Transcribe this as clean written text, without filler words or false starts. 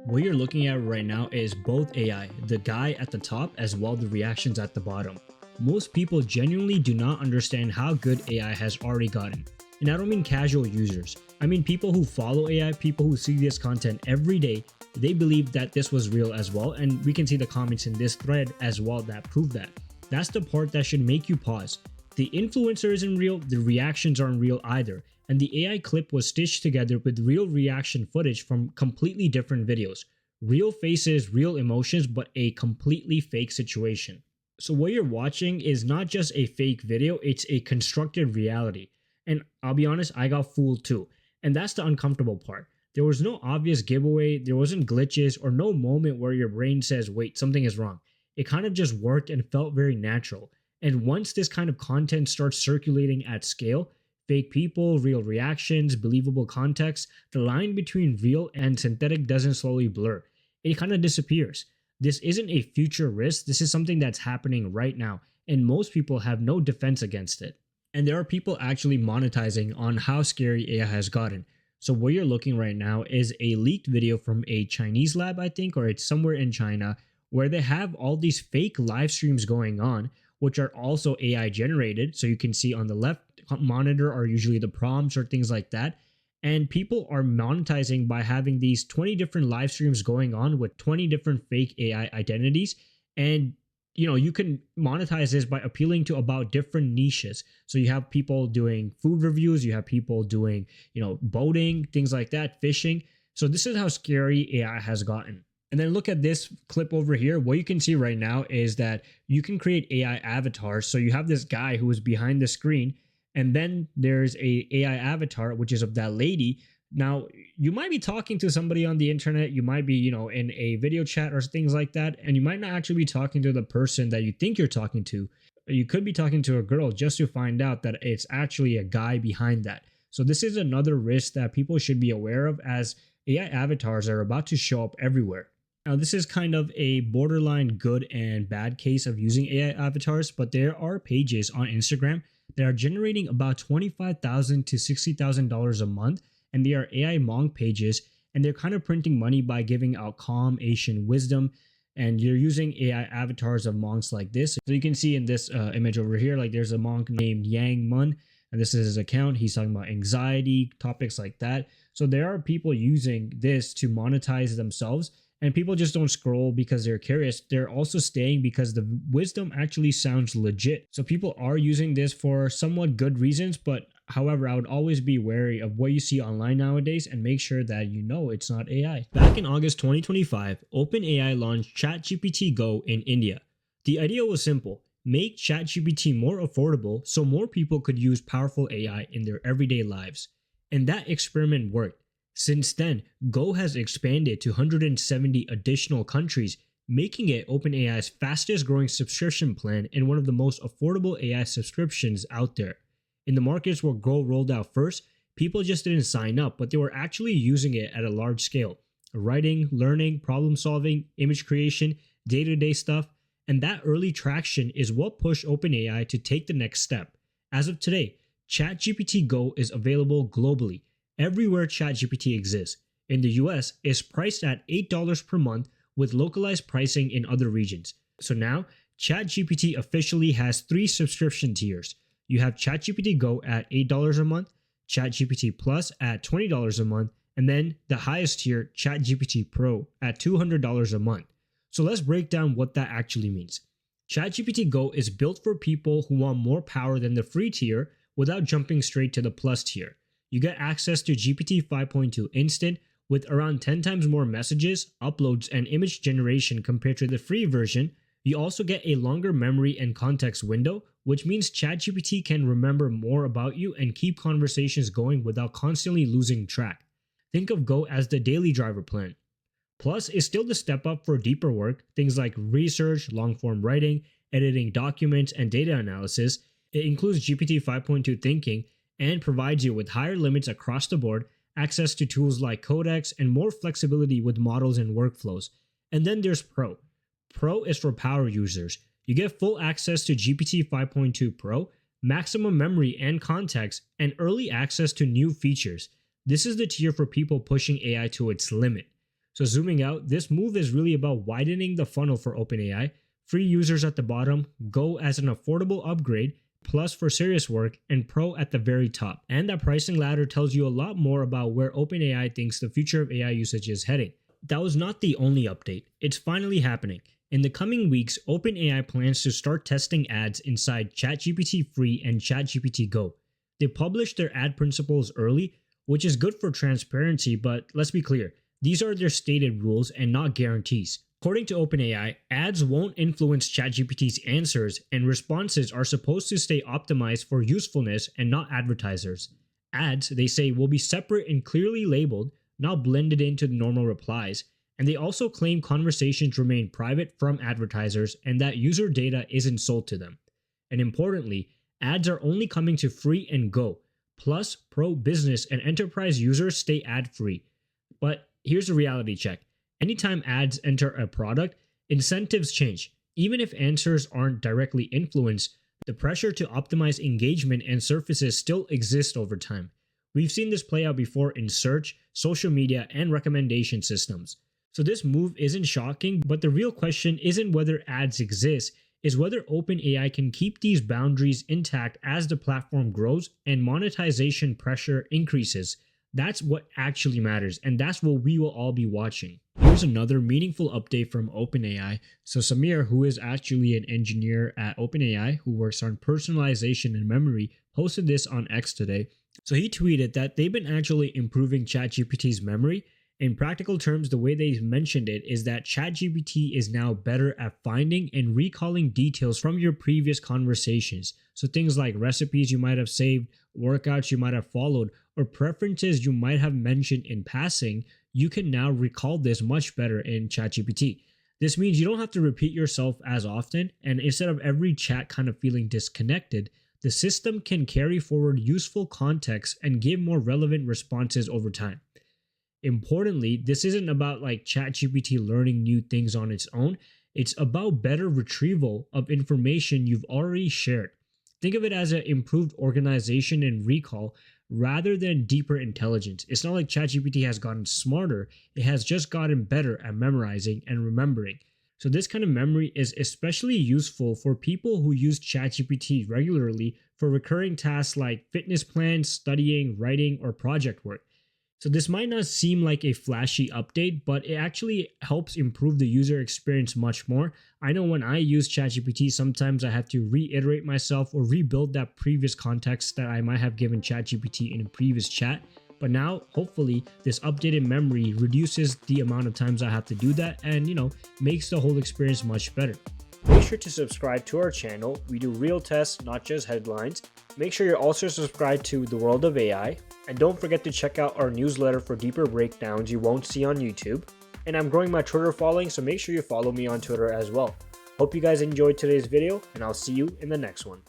What you're looking at right now is both AI, the guy at the top as well the reactions at the bottom. Most people genuinely do not understand how good AI has already gotten. And I don't mean casual users. I mean people who follow AI, people who see this content every day. They believe that this was real as well, and we can see the comments in this thread as well that prove that. That's the part that should make you pause. The influencer isn't real, the reactions aren't real either, and the AI clip was stitched together with real reaction footage from completely different videos. Real faces, real emotions, but a completely fake situation. So what you're watching is not just a fake video, it's a constructed reality. And I'll be honest, I got fooled too. And that's the uncomfortable part. There was no obvious giveaway, there wasn't glitches, or no moment where your brain says, wait, something is wrong. It kind of just worked and felt very natural. And once this kind of content starts circulating at scale, fake people, real reactions, believable context, the line between real and synthetic doesn't slowly blur. It kind of disappears. This isn't a future risk, this is something that's happening right now, and most people have no defense against it. And there are people actually monetizing on how scary AI has gotten. So what you're looking right now is a leaked video from a Chinese lab, I think, or it's somewhere in China, where they have all these fake live streams going on, which are also AI generated. So you can see on the left monitor are usually the prompts or things like that. And people are monetizing by having these 20 different live streams going on with 20 different fake AI identities. And you can monetize this by appealing to about different niches. So you have people doing food reviews, you have people doing, boating, things like that, fishing. So this is how scary AI has gotten. And then look at this clip over here. What you can see right now is that you can create AI avatars. So you have this guy who is behind the screen, and then there's a AI avatar, which is of that lady. Now, you might be talking to somebody on the internet, you might be, in a video chat or things like that, and you might not actually be talking to the person that you think you're talking to. You could be talking to a girl just to find out that it's actually a guy behind that. So this is another risk that people should be aware of, as AI avatars are about to show up everywhere. Now, this is kind of a borderline good and bad case of using AI avatars, but there are pages on Instagram that are generating about $25,000 to $60,000 a month, and they are AI monk pages, and they're kind of printing money by giving out calm Asian wisdom, and you're using AI avatars of monks like this. So you can see in this image over here, like there's a monk named Yang Mun, and this is his account. He's talking about anxiety, topics like that. So there are people using this to monetize themselves. And people just don't scroll because they're curious. They're also staying because the wisdom actually sounds legit. So people are using this for somewhat good reasons, but however, I would always be wary of what you see online nowadays and make sure that it's not AI. Back in August 2025, OpenAI launched ChatGPT Go in India. The idea was simple: make ChatGPT more affordable so more people could use powerful AI in their everyday lives. And that experiment worked. Since then, Go has expanded to 170 additional countries, making it OpenAI's fastest growing subscription plan and one of the most affordable AI subscriptions out there. In the markets where Go rolled out first, people just didn't sign up, but they were actually using it at a large scale. Writing, learning, problem solving, image creation, day-to-day stuff, and that early traction is what pushed OpenAI to take the next step. As of today, ChatGPT Go is available globally. Everywhere ChatGPT exists. In the US, it's priced at $8 per month with localized pricing in other regions. So now, ChatGPT officially has 3 subscription tiers. You have ChatGPT Go at $8 a month, ChatGPT Plus at $20 a month, and then the highest tier, ChatGPT Pro, at $200 a month. So let's break down what that actually means. ChatGPT Go is built for people who want more power than the free tier without jumping straight to the Plus tier. You get access to GPT 5.2 Instant with around 10 times more messages, uploads, and image generation compared to the free version. You also get a longer memory and context window, which means ChatGPT can remember more about you and keep conversations going without constantly losing track. Think of Go as the daily driver plan. Plus is still the step up for deeper work, things like research, long-form writing, editing documents, and data analysis. It includes GPT 5.2 thinking, and provides you with higher limits across the board, access to tools like Codex, and more flexibility with models and workflows. And then there's Pro. Pro is for power users. You get full access to GPT 5.2 Pro, maximum memory and context, and early access to new features. This is the tier for people pushing AI to its limit. So zooming out, this move is really about widening the funnel for OpenAI, free users at the bottom, Go as an affordable upgrade, Plus for serious work, and Pro at the very top. And that pricing ladder tells you a lot more about where OpenAI thinks the future of AI usage is heading. That was not the only update. It's finally happening. In the coming weeks, OpenAI plans to start testing ads inside ChatGPT Free and ChatGPT Go. They published their ad principles early, which is good for transparency, but let's be clear, these are their stated rules and not guarantees. According to OpenAI, ads won't influence ChatGPT's answers, and responses are supposed to stay optimized for usefulness and not advertisers. Ads, they say, will be separate and clearly labeled, not blended into the normal replies, and they also claim conversations remain private from advertisers and that user data isn't sold to them. And importantly, ads are only coming to Free and Go. Plus, Pro, Business, and Enterprise users stay ad-free. But here's a reality check. Anytime ads enter a product, incentives change. Even if answers aren't directly influenced, the pressure to optimize engagement and surfaces still exists over time. We've seen this play out before in search, social media, and recommendation systems. So this move isn't shocking, but the real question isn't whether ads exist, is whether OpenAI can keep these boundaries intact as the platform grows and monetization pressure increases. That's what actually matters, and that's what we will all be watching. Here's another meaningful update from OpenAI. So Samir, who is actually an engineer at OpenAI who works on personalization and memory, posted this on X today. So he tweeted that they've been actually improving ChatGPT's memory. In practical terms, the way they mentioned it is that ChatGPT is now better at finding and recalling details from your previous conversations. So things like recipes you might have saved, workouts you might have followed, or preferences you might have mentioned in passing, you can now recall this much better in ChatGPT. This means you don't have to repeat yourself as often, and instead of every chat kind of feeling disconnected, the system can carry forward useful context and give more relevant responses over time. Importantly, this isn't about like ChatGPT learning new things on its own. It's about better retrieval of information you've already shared. Think of it as an improved organization and recall rather than deeper intelligence. It's not like ChatGPT has gotten smarter, it has just gotten better at memorizing and remembering. So this kind of memory is especially useful for people who use ChatGPT regularly for recurring tasks like fitness plans, studying, writing, or project work. So this might not seem like a flashy update, but it actually helps improve the user experience much more. I know when I use ChatGPT, sometimes I have to reiterate myself or rebuild that previous context that I might have given ChatGPT in a previous chat. But now, hopefully, this updated memory reduces the amount of times I have to do that and, makes the whole experience much better. Make sure to subscribe to our channel. We do real tests, not just headlines. Make sure you're also subscribed to The World of AI. And don't forget to check out our newsletter for deeper breakdowns you won't see on YouTube. And I'm growing my Twitter following, so make sure you follow me on Twitter as well. Hope you guys enjoyed today's video, and I'll see you in the next one.